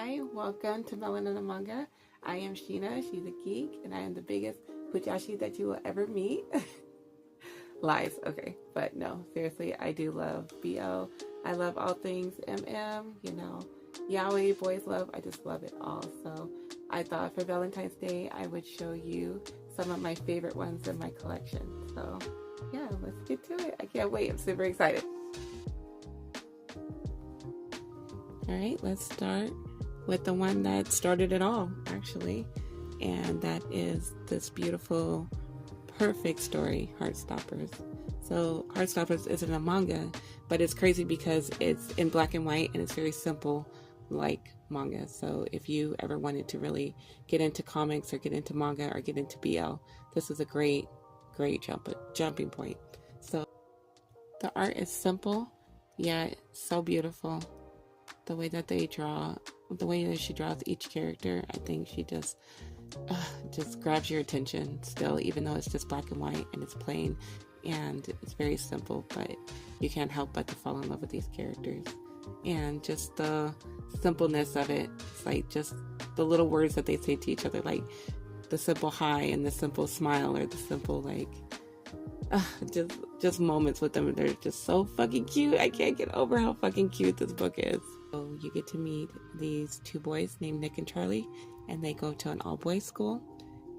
Hi, welcome to Melanin and Manga. I am Sheena, she's a geek, and I am the biggest Fujashi that you will ever meet. Lies, okay, but no, seriously, I do love BL. I love all things MM, yaoi, boys love, I just love it all. So I thought for Valentine's Day, I would show you some of my favorite ones in my collection. So yeah, let's get to it. I can't wait, I'm super excited. All right, let's start with the one that started it all, actually, and that is this beautiful, perfect story, Heartstoppers. So Heartstoppers isn't a manga, but it's crazy because it's in black and white and it's very simple, like manga. So if you ever wanted to really get into comics or get into manga or get into BL, this is a great jumping point. So the art is simple, yet so beautiful. The way that they draw, the way that she draws each character, I think she just grabs your attention still, even though it's just black and white and it's plain and it's very simple, but you can't help but to fall in love with these characters. And just the simpleness of it, it's like just the little words that they say to each other, like the simple hi and the simple smile, or the simple just moments with them. They're just so fucking cute. I can't get over how fucking cute this book is. So you get to meet these two boys named Nick and Charlie, and they go to an all-boys school,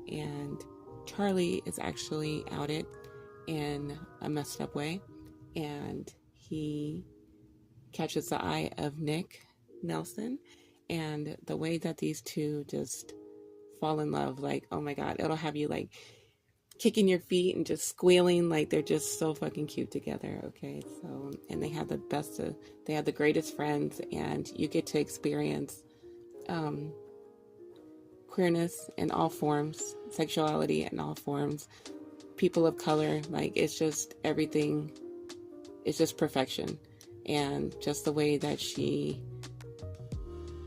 and Charlie is actually outed in a messed up way, and he catches the eye of Nick Nelson, and the way that these two just fall in love, like, oh my god, it'll have you like kicking your feet and just squealing, like they're just so fucking cute together. Okay, so, and they have the greatest friends, and you get to experience queerness in all forms, sexuality in all forms, people of color, like it's just everything. It's just perfection. And just the way that she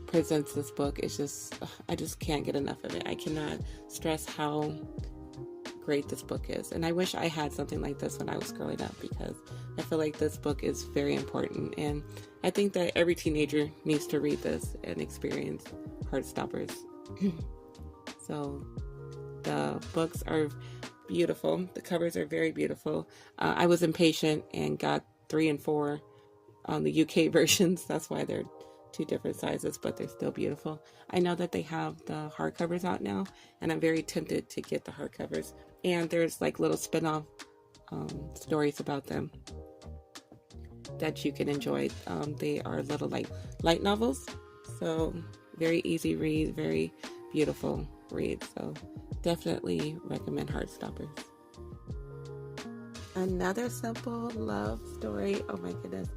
presents this book is just, I just can't get enough of it. I cannot stress how great this book is, and I wish I had something like this when I was growing up, because I feel like this book is very important, and I think that every teenager needs to read this and experience Heartstoppers. So the books are beautiful, the covers are very beautiful. I was impatient and got 3 and 4 on the UK versions. That's why they're 2 different sizes, but they're still beautiful. I know that they have the hardcovers out now, and I'm very tempted to get the hardcovers. And there's like little spin-off stories about them that you can enjoy. They are little like light novels, so very easy read, very beautiful read. So definitely recommend Heartstoppers. Another simple love story. Oh my goodness.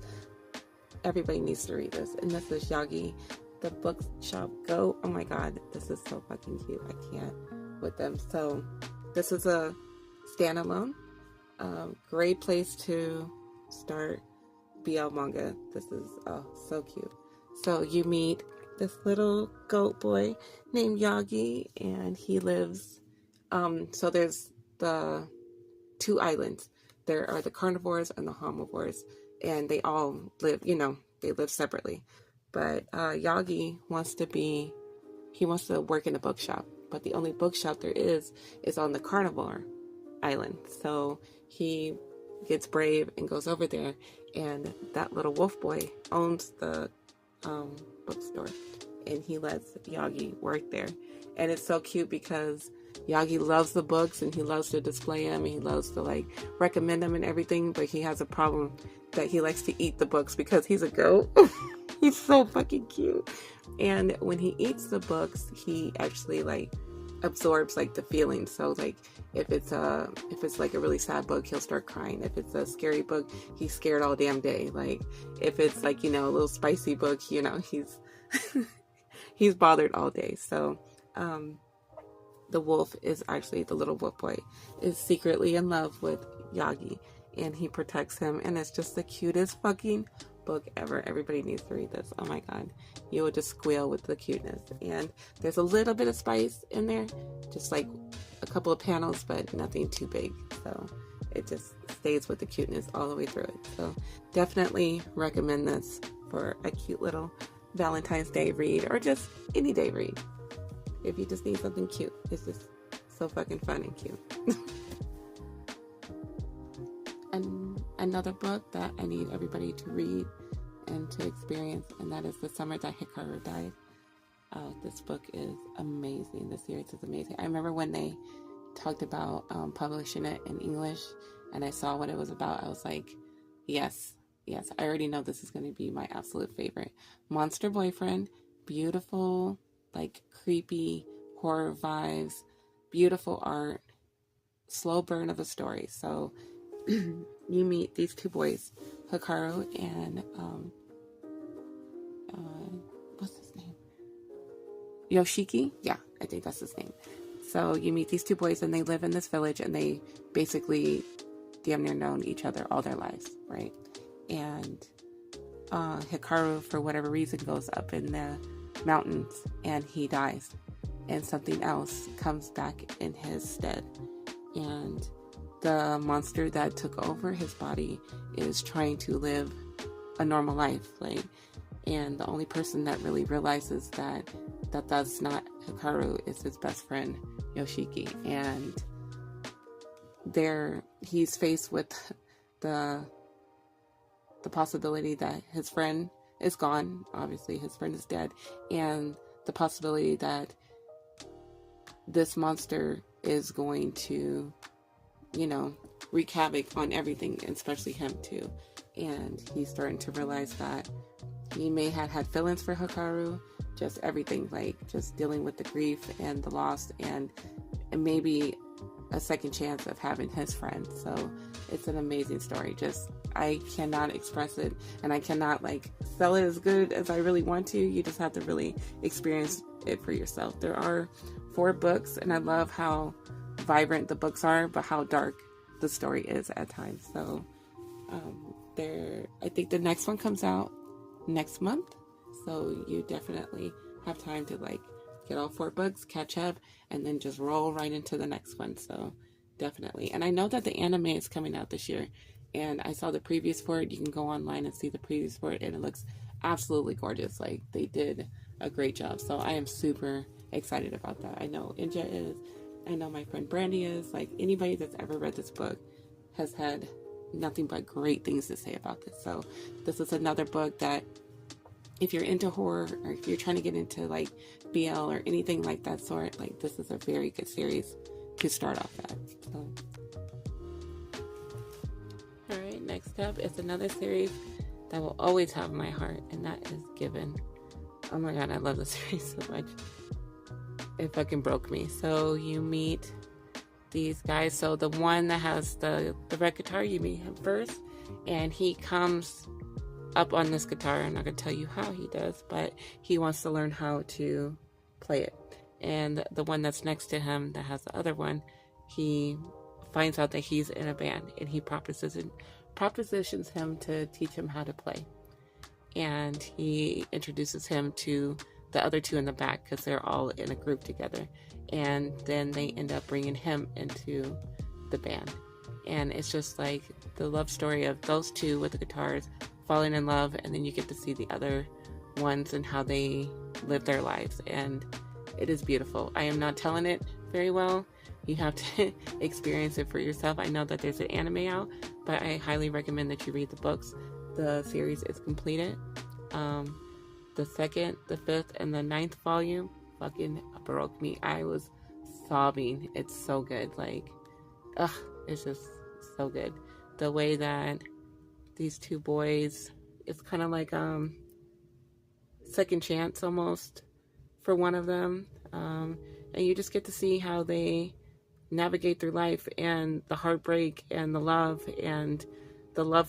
Everybody needs to read this. And this is Yagi, the bookshop goat. Oh my god, this is so fucking cute. I can't with them. So this is a standalone. Great place to start BL manga. This is so cute. So you meet this little goat boy named Yagi, and he lives, so there's the 2 islands. There are the carnivores and the omnivores, and they all live, they live separately. But Yagi wants to work in a bookshop, but the only bookshop there is on the carnivore island. So he gets brave and goes over there, and that little wolf boy owns the bookstore, and he lets Yagi work there. And it's so cute because Yagi loves the books, and he loves to display them, and he loves to recommend them and everything, but he has a problem that he likes to eat the books because he's a goat. He's so fucking cute. And when he eats the books, he actually absorbs the feelings. So if it's like a really sad book, he'll start crying. If it's a scary book, he's scared all damn day. If it's a little spicy book, he's he's bothered all day. So the wolf is actually, the little wolf boy is secretly in love with Yagi, and he protects him, and it's just the cutest fucking book ever. Everybody needs to read this. Oh my god, you will just squeal with the cuteness. And there's a little bit of spice in there, just like a couple of panels, but nothing too big, so it just stays with the cuteness all the way through it. So definitely recommend this for a cute little Valentine's Day read, or just any day read. If you just need something cute, it's just so fucking fun and cute. And another book that I need everybody to read and to experience, and that is The Summer That Hikaru Died. This book is amazing. The series is amazing. I remember when they talked about publishing it in English, and I saw what it was about. I was like, yes, I already know this is going to be my absolute favorite. Monster boyfriend, beautiful, like creepy horror vibes, beautiful art, slow burn of a story. So you meet these two boys, Hikaru and what's his name? Yoshiki? Yeah, I think that's his name. So you meet these two boys, and they live in this village, and they basically damn near known each other all their lives, right? And Hikaru, for whatever reason, goes up in the mountains, and he dies, and something else comes back in his stead. And the monster that took over his body is trying to live a normal life, like, and the only person that really realizes that that's not Hikaru is his best friend Yoshiki. And he's faced with the possibility that his friend is gone. Obviously his friend is dead, and the possibility that this monster is going to, wreak havoc on everything, especially him too. And he's starting to realize that he may have had feelings for Hikaru, just everything, like just dealing with the grief and the loss, and maybe a second chance of having his friend. So it's an amazing story. Just, I cannot express it, and I cannot sell it as good as I really want to. You just have to really experience it for yourself. There are 4 books, and I love how vibrant the books are, but how dark the story is at times. So I think the next one comes out next month, so you definitely have time to get all 4 books, catch up, and then just roll right into the next one. So definitely. And I know that the anime is coming out this year, and I saw the previews for it. You can go online and see the previews for it, and it looks absolutely gorgeous. They did a great job. So I am super excited about that. I know Inja is. I know my friend Brandy is. Anybody that's ever read this book has had nothing but great things to say about this. So this is another book that, if you're into horror, or if you're trying to get into BL or anything like that sort, this is a very good series to start off at. So. Alright, next up is another series that will always have my heart, and that is Given. Oh my god, I love this series so much. It fucking broke me. So you meet these guys. So the one that has the red guitar, you meet him first, and he comes up on this guitar. I'm not going to tell you how he does, but he wants to learn how to play it. And the one that's next to him that has the other one, he finds out that he's in a band, and he propositions him to teach him how to play. And he introduces him to the other 2 in the back, because they're all in a group together. And then they end up bringing him into the band. And it's just the love story of those 2 with the guitars falling in love, and then you get to see the other ones and how they live their lives, and it is beautiful. I am not telling it very well. You have to experience it for yourself. I know that there's an anime out, but I highly recommend that you read the books. The series is completed. The 2nd, the 5th, and the 9th volume fucking broke me. I was sobbing. It's so good. It's just so good. The way that these 2 boys, it's kind of second chance almost for one of them. And you just get to see how they navigate through life, and the heartbreak, and the love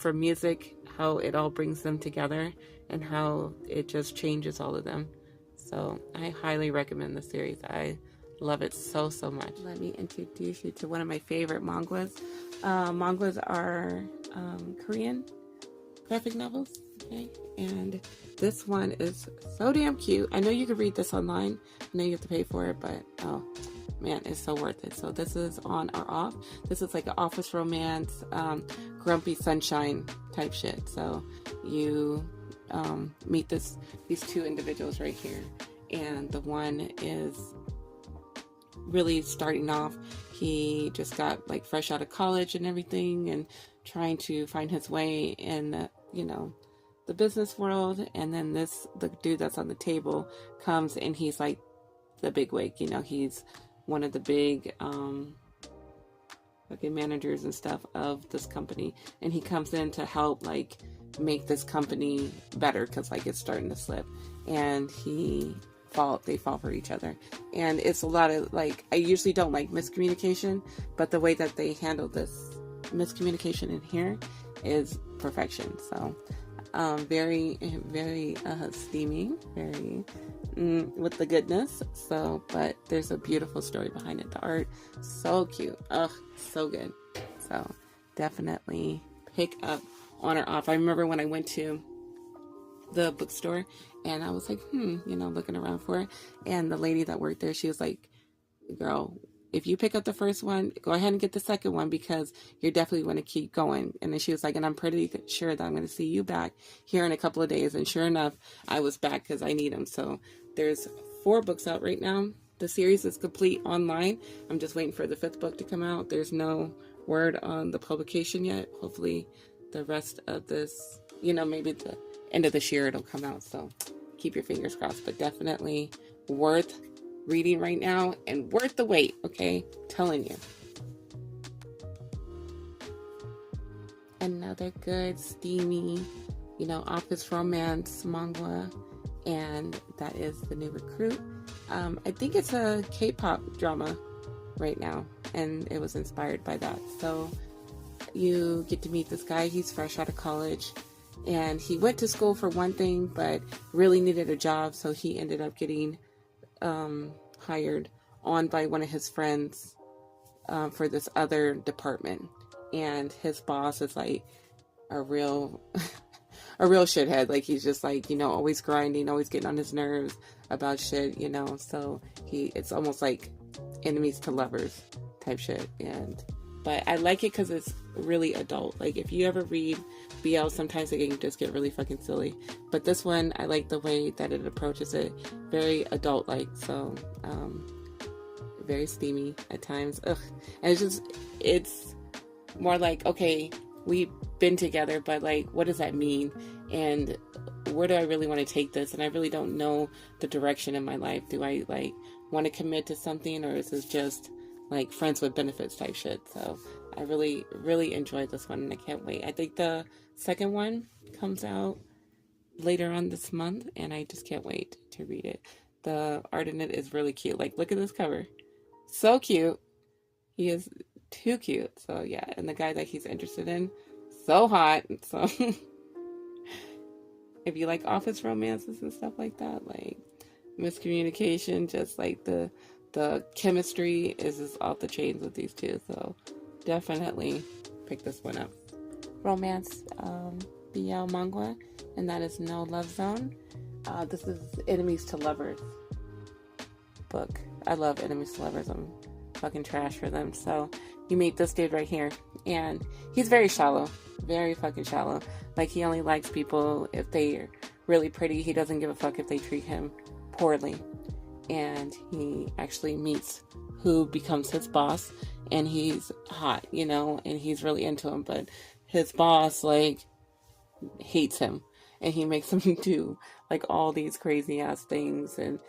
for music, how it all brings them together, and how it just changes all of them. So I highly recommend the series. I love it so much. Let me introduce you to one of my favorite mangas. Mangas are Korean graphic novels, okay? And this one is so damn cute. I know you can read this online. I know you have to pay for it, but oh man, it's so worth it. So this is On or Off. This is an office romance, grumpy sunshine type shit. So you meet these two individuals right here. And the one is really starting off. He just got like fresh out of college and everything, and trying to find his way in the, the business world. And then the dude that's on the table comes, and he's like the big wig. He's one of the big managers and stuff of this company, and he comes in to help like make this company better, because like it's starting to slip, and they fall for each other. And it's a lot of like, I usually don't like miscommunication, but the way that they handle this miscommunication in here is perfection. So very, very steamy, very with the goodness. So, but there's a beautiful story behind it. The art, so cute. Ugh, so good. So definitely pick up On or Off. I remember when I went to the bookstore, and I was like, looking around for it. And the lady that worked there, she was like, girl, if you pick up the first one, go ahead and get the second one, because you're definitely going to keep going. And then she was like, and I'm pretty sure that I'm going to see you back here in a couple of days. And sure enough, I was back, because I need them. So there's 4 books out right now. The series is complete online. I'm just waiting for the 5th book to come out. There's no word on the publication yet. Hopefully the rest of this, maybe the end of this year it'll come out. So keep your fingers crossed. But definitely worth reading right now, and worth the wait, okay? Telling you. Another good, steamy, office romance manga, and that is The New Recruit. I think it's a K-pop drama right now, and it was inspired by that. So you get to meet this guy. He's fresh out of college, and he went to school for one thing, but really needed a job, so he ended up getting hired on by one of his friends for this other department. And his boss is like a real shithead. Like, he's just like, always grinding, always getting on his nerves about shit, so it's almost like enemies to lovers type shit. But I like it because it's really adult. Like, if you ever read BL, sometimes it can just get really fucking silly. But this one, I like the way that it approaches it. Very adult-like. So, very steamy at times. Ugh. And it's more like, okay, we've been together, but like, what does that mean? And where do I really want to take this? And I really don't know the direction in my life. Do I like want to commit to something, or is this just like friends with benefits type shit? So I really, really enjoyed this one, and I can't wait. I think the second one comes out later on this month, and I just can't wait to read it. The art in it is really cute. Like, look at this cover. So cute. He is too cute. So yeah, and the guy that he's interested in, so hot. So if you like office romances and stuff like that, like miscommunication, just like the chemistry is just off the chains with these two. So definitely pick this one up. Romance BL manga, and that is No Love Zone. This is Enemies to Lovers book. I love Enemies to Lovers. I'm fucking trash for them. So you meet this dude right here, and he's very shallow, very fucking shallow. Like, he only likes people if they're really pretty. He doesn't give a fuck if they treat him poorly. And he actually meets who becomes his boss, and he's hot, and he's really into him, but his boss like hates him, and he makes him do like all these crazy ass things, and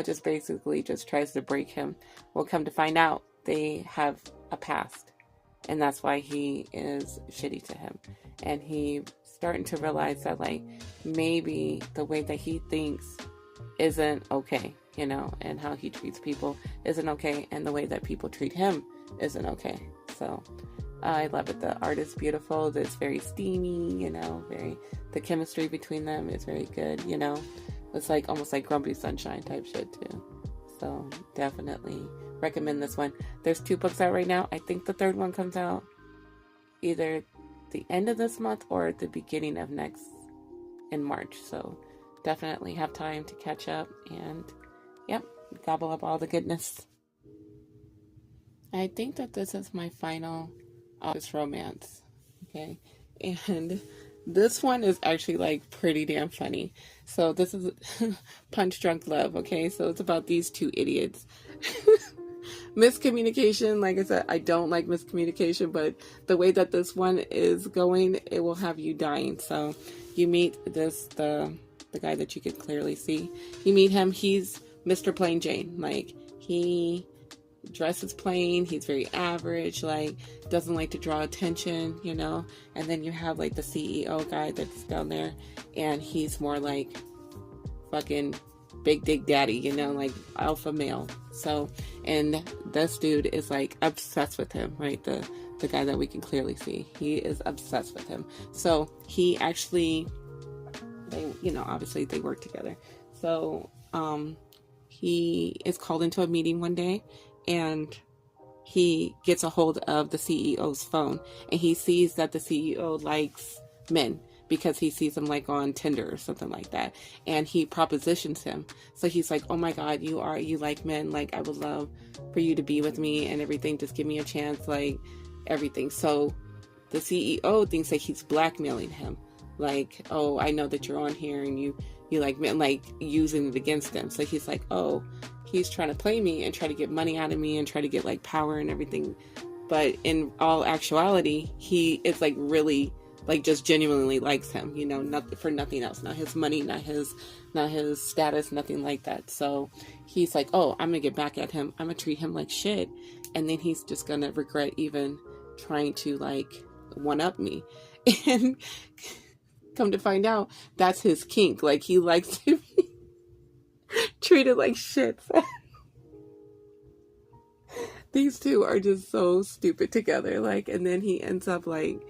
just basically just tries to break him. Well, come to find out, they have a past, and that's why he is shitty to him. And he starting to realize that like maybe the way that he thinks isn't okay, and how he treats people isn't okay, and the way that people treat him isn't okay. So I love it. The art is beautiful. It's very steamy, the chemistry between them is very good, It's like almost like Grumpy Sunshine type shit too. So definitely recommend this one. There's 2 books out right now. I think the 3rd one comes out either the end of this month or the beginning of next in March. So definitely have time to catch up and gobble up all the goodness. I think that this is my final office romance. Okay. And This one is actually like pretty damn funny. So this is Punch Drunk Love, okay? So it's about these two idiots. Miscommunication, like I said, I don't like miscommunication, but the way that this one is going, it will have you dying. So you meet the guy that you can clearly see. You meet him, he's Mr. Plain Jane. Like, he dresses plain, he's very average, like, doesn't like to draw attention, you know. And then you have like the CEO guy that's down there, and he's more like fucking big dick daddy, you know, like alpha male. So, and this dude is like obsessed with him, right? The guy that we can clearly see, he is obsessed with him. So he actually, they, you know, obviously they work together. So he is called into a meeting one day, and he gets a hold of the CEO's phone, and he sees that the CEO likes men, because he sees him like on Tinder or something like that, and he propositions him. So he's like, oh my god, you like men, like I would love for you to be with me and everything, just give me a chance, like everything. So the CEO thinks that he's blackmailing him, like, oh, I know that you're on here and you like men, like using it against him. So he's like, oh, he's trying to play me and try to get money out of me and try to get like power and everything. But in all actuality, he is like really like just genuinely likes him, you know, not for nothing else, not his money, not his status, nothing like that. So he's like, oh, I'm gonna get back at him, I'm gonna treat him like shit, and then he's just gonna regret even trying to like one up me. And come to find out, that's his kink, like he likes to be treated like shit. These two are just so stupid together, like, and then he ends up like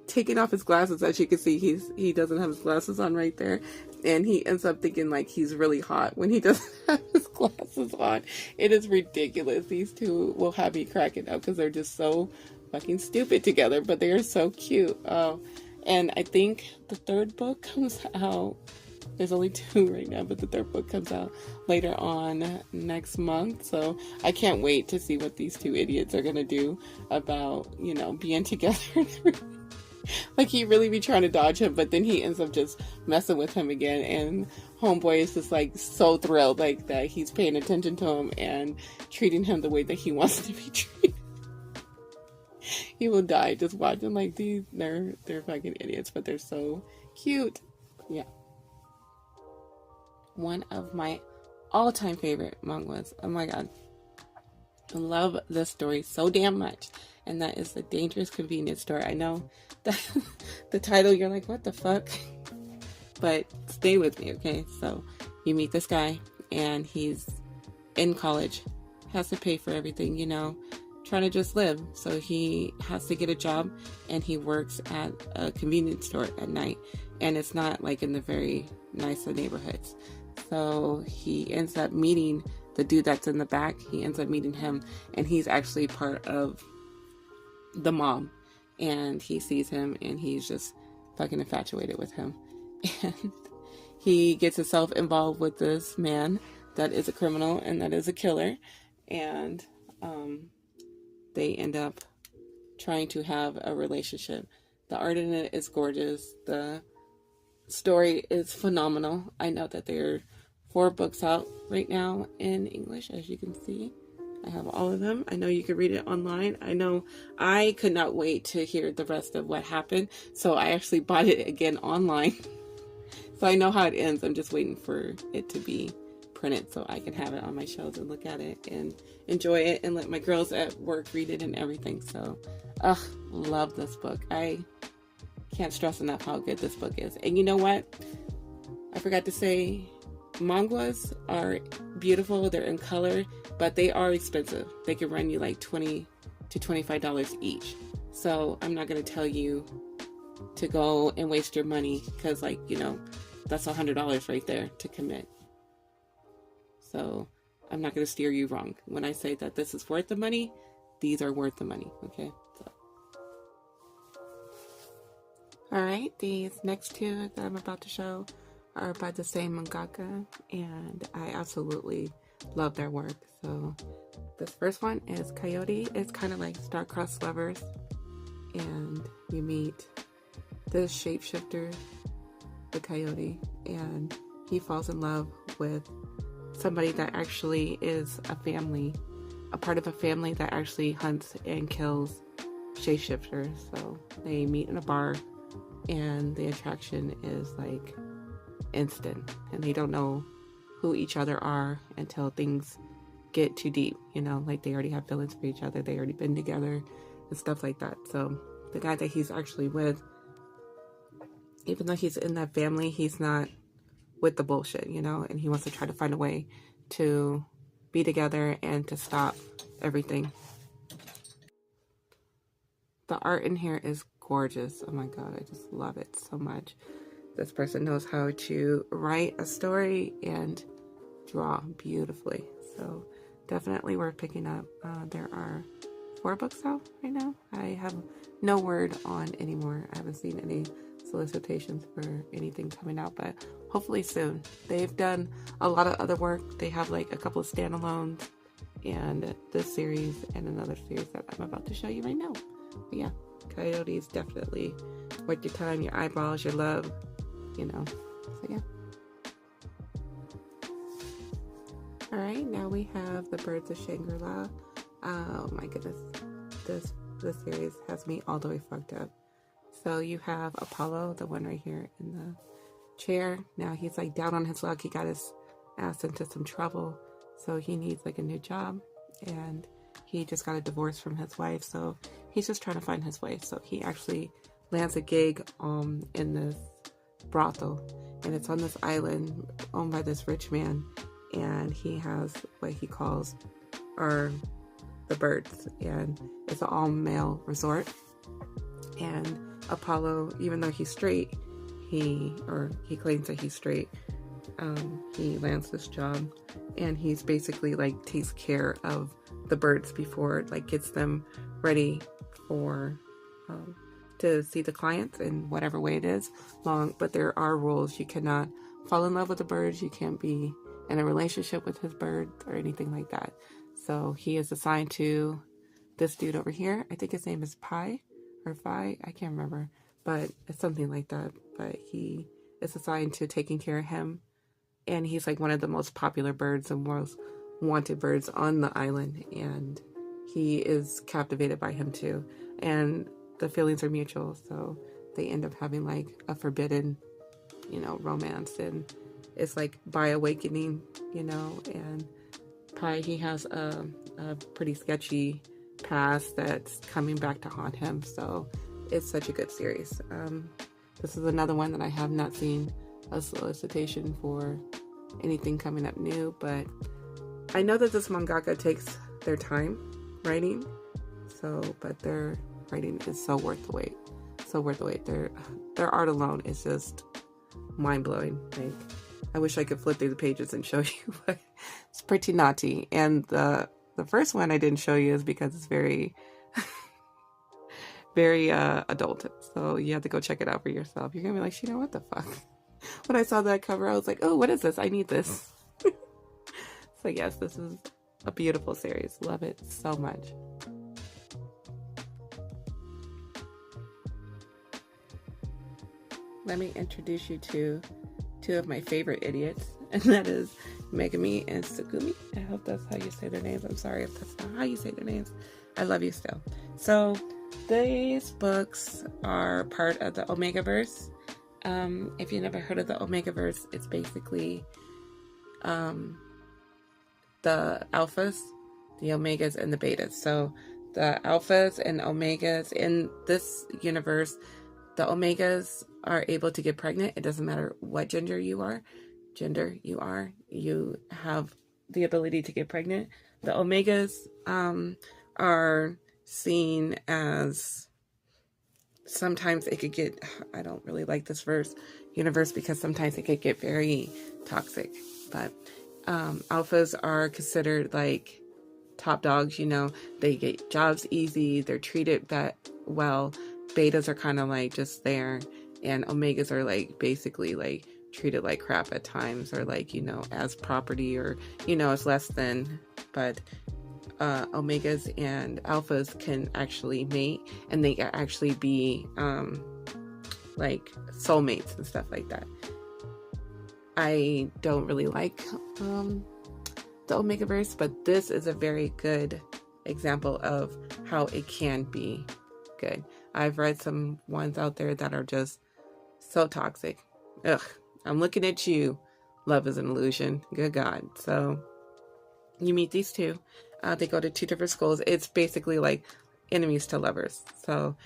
taking off his glasses. As you can see, he doesn't have his glasses on right there, and he ends up thinking like he's really hot when he doesn't have his glasses on. It is ridiculous. These two will have me cracking up because they're just so fucking stupid together, but they are so cute. And I think the third book comes out, there's only 2 right now, but the third book comes out later on next month. So I can't wait to see what these two idiots are gonna do about, you know, being together. Like, he really be trying to dodge him, but then he ends up just messing with him again, and homeboy is just like so thrilled, like that he's paying attention to him and treating him the way that he wants to be treated. He will die just watching. Like, they're fucking idiots, but they're so cute. Yeah, one of my all-time favorite mangas. Oh my god, I love this story so damn much. And that is The Dangerous Convenience Store. I know that the title, you're like, what the fuck? But stay with me, okay? So you meet this guy, and he's in college, has to pay for everything, you know, trying to just live. So he has to get a job, and he works at a convenience store at night. And it's not like in the very nice neighborhoods. So he ends up meeting the dude that's in the back. He ends up meeting him, and he's actually part of the mob, and he sees him, and he's just fucking infatuated with him. And he gets himself involved with this man that is a criminal and that is a killer, and they end up trying to have a relationship. The art in it is gorgeous. The story is phenomenal. I know that there are 4 books out right now in English, as you can see. I have all of them. I know you can read it online. I know I could not wait to hear the rest of what happened, so I actually bought it again online. So I know how it ends. I'm just waiting for it to be printed so I can have it on my shelves and look at it and enjoy it and let my girls at work read it and everything. So, love this book. I can't stress enough how good this book is. And you know what? I forgot to say, mangas are beautiful. They're in color, but they are expensive. They can run you like $20 to $25 each. So I'm not going to tell you to go and waste your money, because, like, you know, that's $100 right there to commit. So I'm not going to steer you wrong. When I say that this is worth the money, these are worth the money. Okay. So. All right. These next 2 that I'm about to show are by the same mangaka, and I absolutely love their work. So this first one is Coyote. It's kind of like star-crossed lovers, and you meet this shapeshifter, the coyote, and he falls in love with somebody that actually is a part of a family that actually hunts and kills shapeshifters. So they meet in a bar, and the attraction is like instant, and they don't know who each other are until things get too deep, like they already have feelings for each other, they already been together and stuff like that. So the guy that he's actually with, even though he's in that family, he's not with the bullshit, and he wants to try to find a way to be together and to stop everything. The art in here is gorgeous. Oh my god, I just love it so much. This person knows how to write a story and draw beautifully. So definitely worth picking up. There are 4 books out right now. I have no word on anymore. I haven't seen any solicitations for anything coming out, but hopefully soon. They've done a lot of other work. They have like a couple of standalones and this series and another series that I'm about to show you right now. But yeah, Coyote is definitely worth your time, your eyeballs, your love, so yeah. Alright, now we have The Birds of Shangri-La. Oh my goodness, this series has me all the way fucked up. So you have Apollo, the one right here in the chair. Now he's like down on his luck. He got his ass into some trouble, so he needs like a new job, and he just got a divorce from his wife, so he's just trying to find his way. So he actually lands a gig in this brothel, and it's on this island owned by this rich man, and he has what he calls the birds, and it's an all-male resort. And Apollo, even though he's straight, he claims that he's straight, he lands this job, and he's basically like takes care of the birds before it like gets them ready for to see the clients in whatever way it is but there are rules. You cannot fall in love with the birds, you can't be in a relationship with his birds or anything like that. So he is assigned to this dude over here. I think his name is Pi or Phi, I can't remember, but it's something like that. But he is assigned to taking care of him, and he's like one of the most popular birds and most wanted birds on the island, and he is captivated by him too, and the feelings are mutual, so they end up having like a forbidden romance, and it's like by awakening, and Pi, he has a pretty sketchy past that's coming back to haunt him, so it's such a good series. This is another one that I have not seen a solicitation for anything coming up new, but I know that this mangaka takes their time writing, but their writing is so worth the wait. So worth the wait. Their art alone is just mind-blowing. Like, I wish I could flip through the pages and show you, but it's pretty naughty. And the first one I didn't show you is because it's very very adult. So you have to go check it out for yourself. You're gonna be like, Sheena, what the fuck? When I saw that cover, I was like, oh, what is this? I need this. So yes, this is a beautiful series. Love it so much. Let me introduce you to 2 of my favorite idiots, and that is Megami and Tsugumi. I hope that's how you say their names. I'm sorry if that's not how you say their names. I love you still. So these books are part of the Omegaverse. If you never heard of the Omegaverse, it's basically the alphas, the omegas, and the betas. So the alphas and omegas in this universe, the omegas are able to get pregnant. It doesn't matter what gender you are, you have the ability to get pregnant. The omegas are seen as, sometimes it could get, I don't really like this universe because sometimes it could get very toxic, but alphas are considered like top dogs, they get jobs easy, they're treated well. Betas are kind of like just there, and omegas are like basically like treated like crap at times, or like, as property, or, as less than. But omegas and alphas can actually mate, and they can actually be like soulmates and stuff like that. I don't really like the Omegaverse, but this is a very good example of how it can be good. I've read some ones out there that are just so toxic. Ugh, I'm looking at you. Love is an illusion. Good God. So you meet these two. They go to two different schools. It's basically like enemies to lovers. So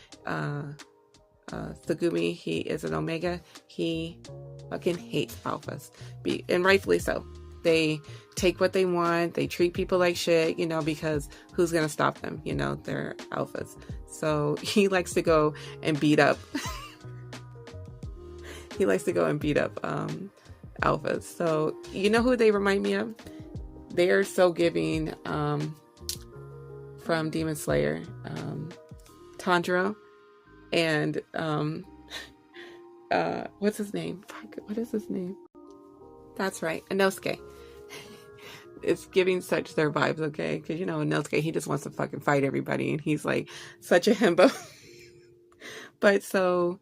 Tsugumi, he is an Omega. He fucking hates alphas. And rightfully so. They take what they want. They treat people like shit, you know, because who's going to stop them? You know, they're alphas. So he likes to go and beat up. He likes to go and beat up alphas. So you know who they remind me of? They are so giving from Demon Slayer, Tanjiro, and what's his name? Fuck, what is his name? That's right, Inosuke. It's giving such their vibes, okay? Because, you know, Inosuke, he just wants to fucking fight everybody, and he's like such a himbo. But so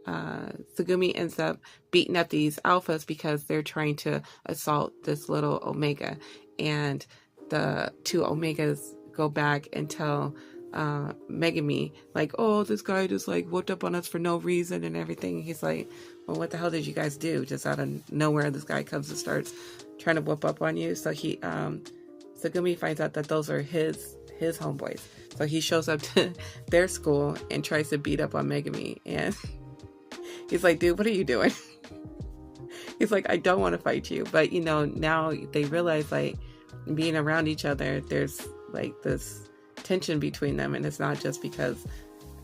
Tsugumi ends up beating up these alphas because they're trying to assault this little Omega, and the two Omegas go back and tell Megami, like, oh, this guy just like whooped up on us for no reason and everything. He's like, well, what the hell did you guys do? Just out of nowhere, this guy comes and starts trying to whoop up on you. So he Tsugumi finds out that those are his homeboys. So he shows up to their school and tries to beat up on Megami, and he's like, dude, what are you doing? He's like, I don't want to fight you. But, you know, now they realize, like, being around each other, there's, like, this tension between them. And it's not just because,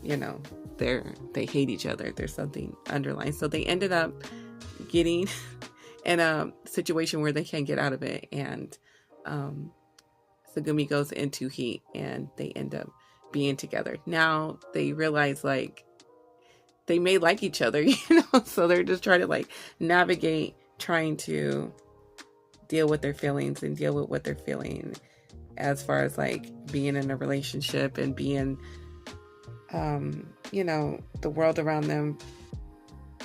you know, they hate each other. There's something underlying. So they ended up getting in a situation where they can't get out of it. And Tsugumi goes into heat, and they end up being together. Now they realize, like, they may like each other, you know, so they're just trying to like navigate, trying to deal with their feelings and deal with what they're feeling as far as like being in a relationship and being, you know, the world around them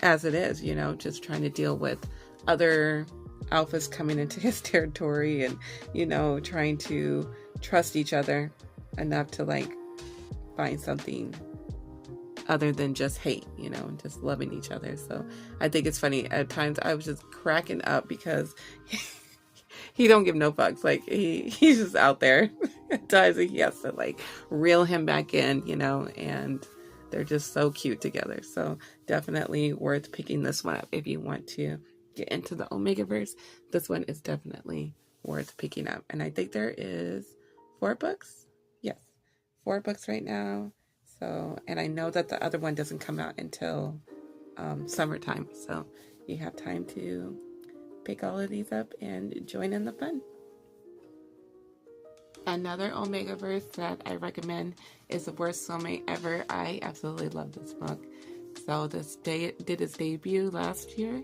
as it is, you know, just trying to deal with other alphas coming into his territory and, you know, trying to trust each other enough to like find something other than just hate, you know, and just loving each other. So I think it's funny. At times I was just cracking up because he don't give no fucks. Like he's just out there. At times he has to like reel him back in, you know, and they're just so cute together. So definitely worth picking this one up if you want to get into the Omegaverse. This one is definitely worth picking up. And I think there is 4 books. Yes, 4 books right now. So, and I know that the other one doesn't come out until summertime. So you have time to pick all of these up and join in the fun. Another Omegaverse that I recommend is The Worst Soulmate Ever. I absolutely love this book. So this did its debut last year.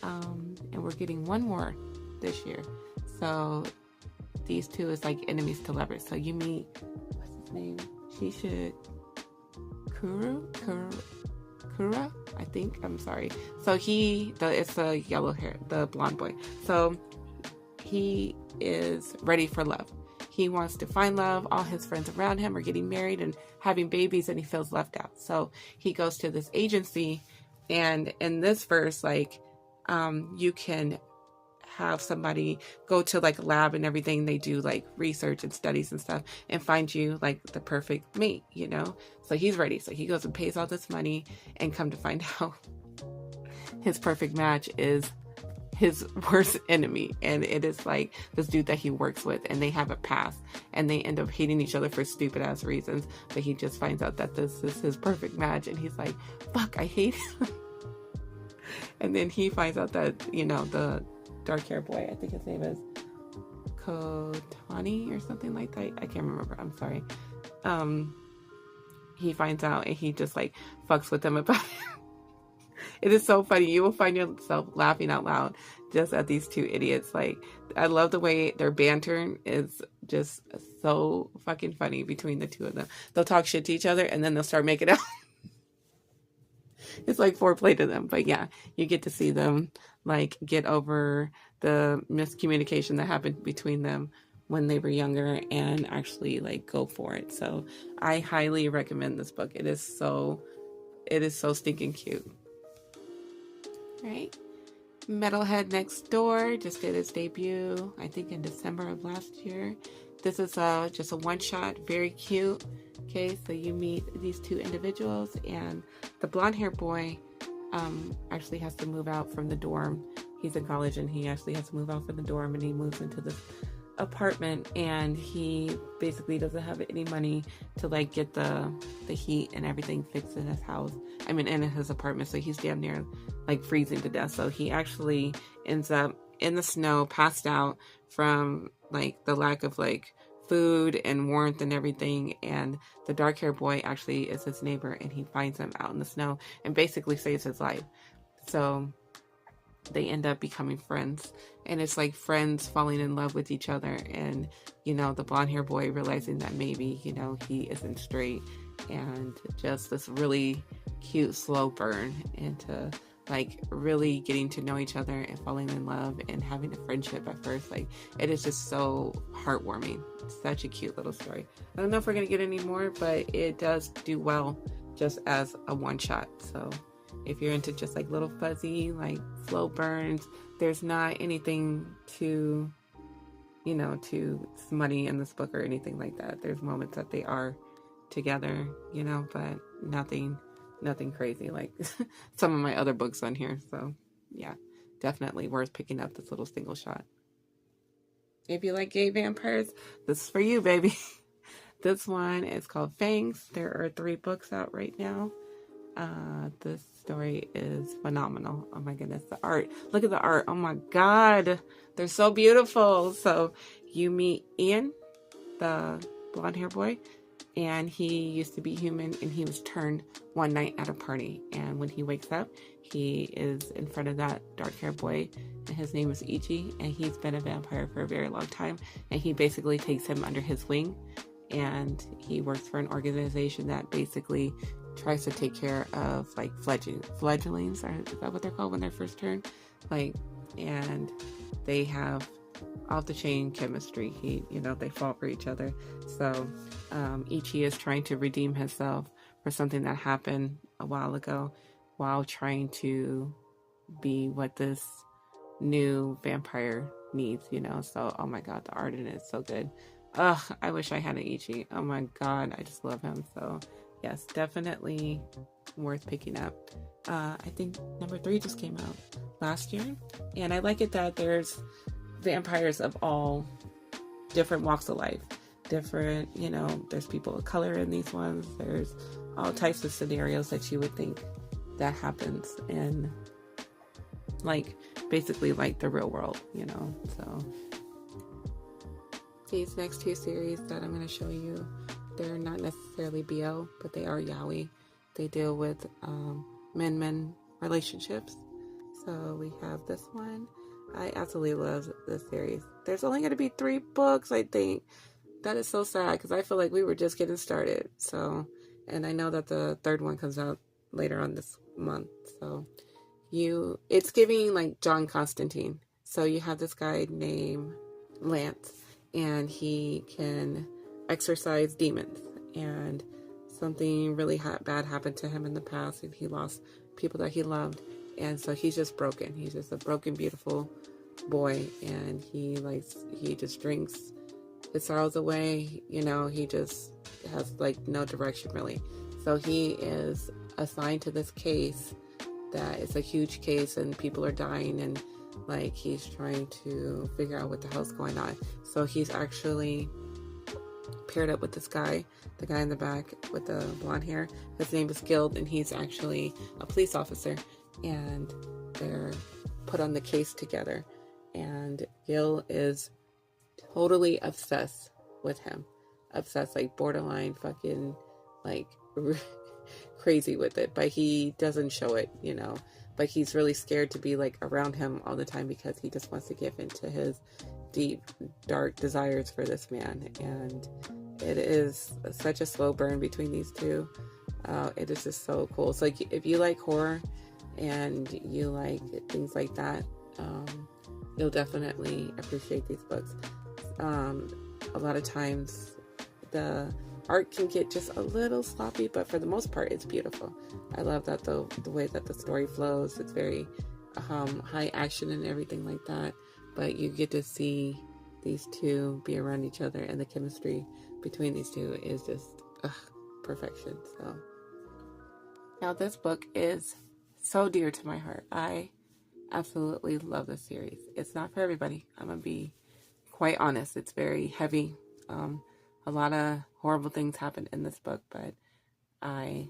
And we're getting one more this year. So these two is like enemies to lovers. So you meet, what's his name? Kura, I think. I'm sorry. So it's the yellow hair, the blonde boy. So he is ready for love. He wants to find love. All his friends around him are getting married and having babies, and he feels left out. So he goes to this agency, and in this verse, like, you can have somebody go to like a lab and everything. They do like research and studies and stuff and find you like the perfect mate, you know? So he's ready. So he goes and pays all this money, and come to find out his perfect match is his worst enemy. And it is like this dude that he works with, and they have a past, and they end up hating each other for stupid ass reasons. But he just finds out that this is his perfect match, and he's like, fuck, I hate him. And then he finds out that, you know, the dark hair boy, I think his name is Kotani or something like that. I can't remember. I'm sorry. He finds out, and he just like fucks with them about it. It is so funny. You will find yourself laughing out loud just at these two idiots. Like, I love the way their banter is just so fucking funny between the two of them. They'll talk shit to each other, and then they'll start making out. it's like foreplay to them. But yeah, you get to see them like get over the miscommunication that happened between them when they were younger and actually like go for it. So I highly recommend this book. It is so stinking cute. Right? Metalhead Next Door just did its debut, I think in December of last year. This is just a one-shot, very cute. Okay, so you meet these two individuals, and the blonde-haired boy actually has to move out from the dorm. He's in college, and he actually has to move out from the dorm, and he moves into this apartment, and he basically doesn't have any money to like get the heat and everything fixed in his house. I mean, in his apartment, so he's damn near like freezing to death. So he actually ends up in the snow, passed out from like the lack of like food and warmth and everything. And the dark-haired boy actually is his neighbor, and he finds him out in the snow and basically saves his life. So they end up becoming friends, and it's like friends falling in love with each other. And the blonde-haired boy realizing that maybe he isn't straight, and just this really cute slow burn into like really getting to know each other and falling in love and having a friendship at first. Like, it is just so heartwarming. It's such a cute little story. I don't know if we're gonna get any more, but it does do well just as a one shot. So if you're into just like little fuzzy, like slow burns, there's not anything too smutty in this book or anything like that. There's moments that they are together, but nothing crazy like some of my other books on here. So yeah, definitely worth picking up this little single shot. If you like gay vampires, this is for you, baby. This one is called Fangs. There are 3 books out right now. This story is phenomenal. Oh my goodness, the art. Look at the art. Oh my God, they're so beautiful. So you meet Ian, the blonde hair boy, and he used to be human, and he was turned one night at a party. And when he wakes up, he is in front of that dark-haired boy, and his name is Ichi, and he's been a vampire for a very long time. And he basically takes him under his wing, and he works for an organization that basically tries to take care of like fledglings, or is that what they're called when they're first turned? And they have off the chain chemistry. They fall for each other. So Ichi is trying to redeem himself for something that happened a while ago, while trying to be what this new vampire needs. So oh my God, the art in it is so good. Ugh, I wish I had an Ichi. Oh my God, I just love him. So yes, definitely worth picking up. I think number 3 just came out last year, and I like it that there's vampires of all different walks of life. Different, there's people of color in these ones. There's all types of scenarios that you would think that happens in, like, basically like the real world, So these next 2 series that I'm going to show you, they're not necessarily BL, but they are yaoi. They deal with men relationships. So we have this one. I absolutely love this series. There's only going to be 3 books, I think. That is so sad, because I feel like we were just getting started. So, and I know that the 3rd one comes out later on this month. So it's giving like John Constantine. So you have this guy named Lance, and he can exorcise demons. And something really bad happened to him in the past, and he lost people that he loved. And so he's just broken. He's just a broken, beautiful boy. And he just drinks his sorrows away. He just has like no direction really. So he is assigned to this case that is a huge case, and people are dying, and like he's trying to figure out what the hell's going on. So he's actually paired up with this guy, the guy in the back with the blonde hair. His name is Guild, and he's actually a police officer. And they're put on the case together, and Gil is totally obsessed with him. Obsessed, like borderline fucking like crazy with it, but he doesn't show it, but he's really scared to be like around him all the time, because he just wants to give into his deep, dark desires for this man. And it is such a slow burn between these two. It is just so cool. So like, if you like horror and you like things like that, you'll definitely appreciate these books. A lot of times the art can get just a little sloppy, but for the most part it's beautiful. I love that the way that the story flows. It's very high action and everything like that, but you get to see these two be around each other, and the chemistry between these two is just perfection. So now this book is so dear to my heart. I absolutely love this series. It's not for everybody. I'm gonna be quite honest. It's very heavy. A lot of horrible things happen in this book, but I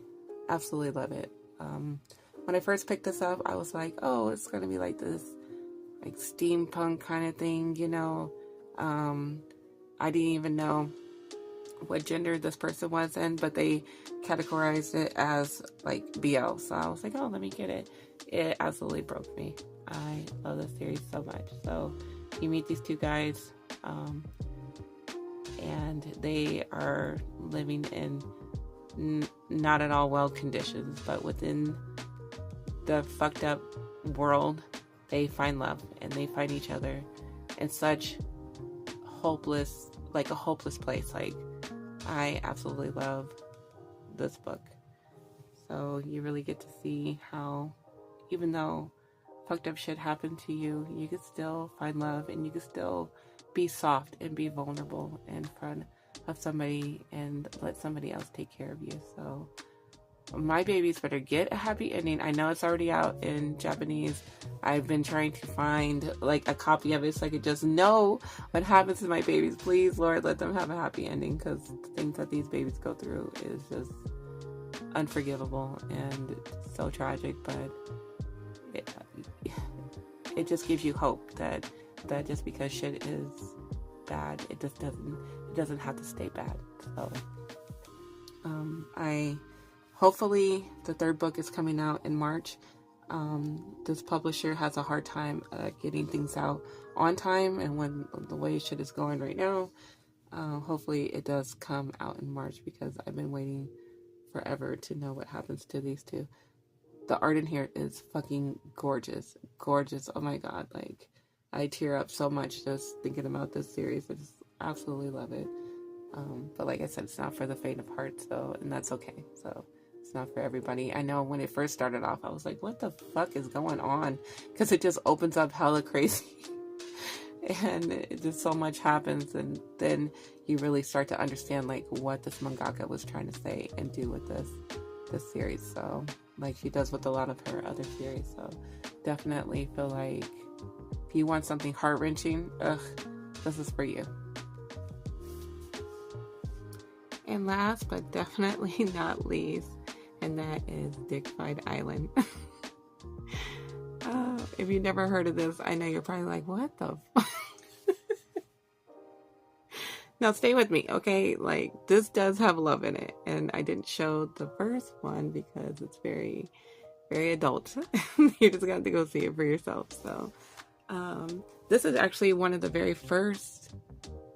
absolutely love it. When I first picked this up, I was like, oh, it's gonna be like this like steampunk kind of thing, you know. I didn't even know what gender this person was in, but they categorized it as like BL, so I was like, oh, let me get it. It absolutely broke me. I love this series so much. So you meet these two guys, and they are living in not at all well conditions, but within the fucked up world, they find love and they find each other in such hopeless, like a hopeless place. Like, I absolutely love this book. So you really get to see how, even though fucked up shit happened to you, you can still find love, and you can still be soft and be vulnerable in front of somebody and let somebody else take care of you. So my babies better get a happy ending. I know it's already out in Japanese. I've been trying to find like a copy of it so I could just know what happens to my babies. Please, Lord, let them have a happy ending, because the things that these babies go through is just unforgivable and so tragic. But it just gives you hope that just because shit is bad, it doesn't have to stay bad. So hopefully the third book is coming out in March. This publisher has a hard time getting things out on time, and when the way shit is going right now, hopefully it does come out in March, because I've been waiting forever to know what happens to these two. The art in here is fucking gorgeous. Gorgeous. Oh my god. Like, I tear up so much just thinking about this series. I just absolutely love it. But like I said, it's not for the faint of heart, so, and that's okay. So it's not for everybody. I know when it first started off, I was like, what the fuck is going on? Because it just opens up hella crazy. And it just so much happens, and then you really start to understand like what this mangaka was trying to say and do with this series. So like she does with a lot of her other series. So definitely feel like if you want something heart-wrenching, this is for you. And last but definitely not least, and that is Dignified Island. If you've never heard of this, I know you're probably like, what the fuck? Now stay with me, okay? Like, this does have love in it, and I didn't show the first one because it's very, very adult. You're just gonna have to go see it for yourself. So this is actually one of the very first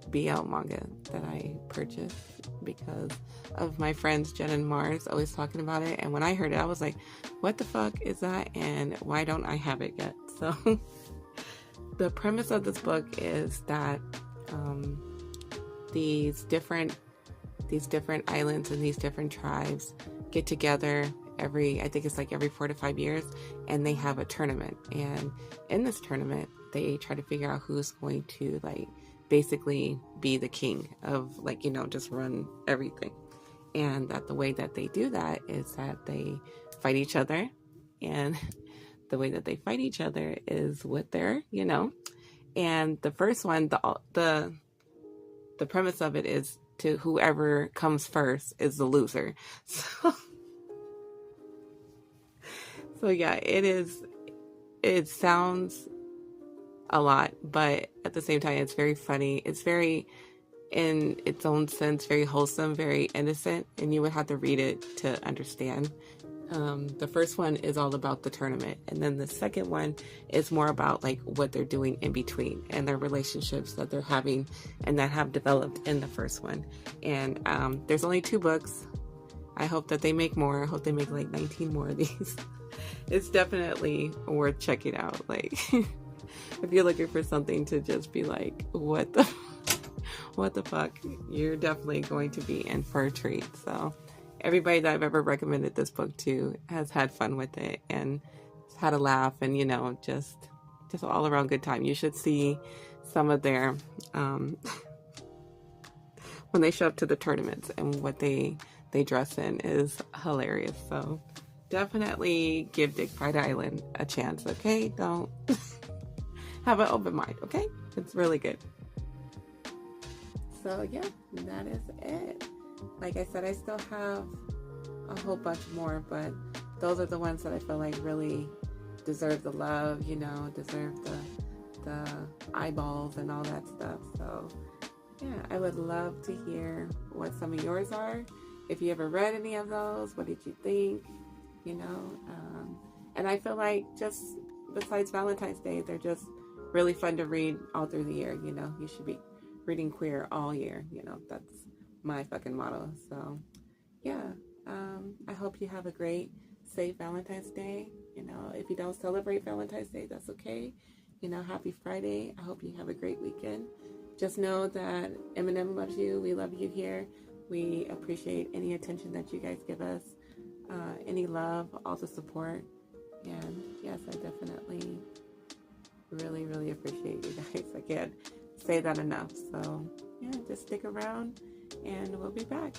BL manga that I purchased because of my friends Jen and Mars always talking about it, and when I heard it, I was like, what the fuck is that, and why don't I have it yet? So the premise of this book is that these different islands and these different tribes get together every 4 to 5 years, and they have a tournament, and in this tournament they try to figure out who's going to like basically be the king of, like, you know, just run everything. And that the way that they do that is that they fight each other, and the way that they fight each other is with their, you know, and the first one, the premise of it is to whoever comes first is the loser. So yeah, it sounds a lot, but at the same time, it's very funny. It's very, in its own sense, very wholesome, very innocent, and you would have to read it to understand. The first one is all about the tournament, and then the second one is more about like what they're doing in between and their relationships that they're having and that have developed in the first one. And there's only 2 books. I hope that they make more. I hope they make like 19 more of these. It's definitely worth checking out. Like, if you're looking for something to just be like, what the fuck, you're definitely going to be in for a treat. So everybody that I've ever recommended this book to has had fun with it and had a laugh, and just all around good time. You should see some of their when they show up to the tournaments, and what they dress in is hilarious. So definitely give Dick Pride Island a chance, okay? Don't have an open mind, okay? It's really good. So yeah, that is it. Like I said, I still have a whole bunch more, but those are the ones that I feel like really deserve the love, deserve the eyeballs and all that stuff. So yeah, I would love to hear what some of yours are. If you ever read any of those, what did you think? And I feel like, just besides Valentine's Day, they're just really fun to read all through the year. You should be reading queer all year. That's my fucking motto. So yeah, I hope you have a great, safe Valentine's Day. If you don't celebrate Valentine's Day, that's okay. Happy Friday. I hope you have a great weekend. Just know that Eminem loves you. We love you here. We appreciate any attention that you guys give us, any love, all the support. And yes, I definitely really, really appreciate you guys. I can't say that enough. So yeah, just stick around and we'll be back.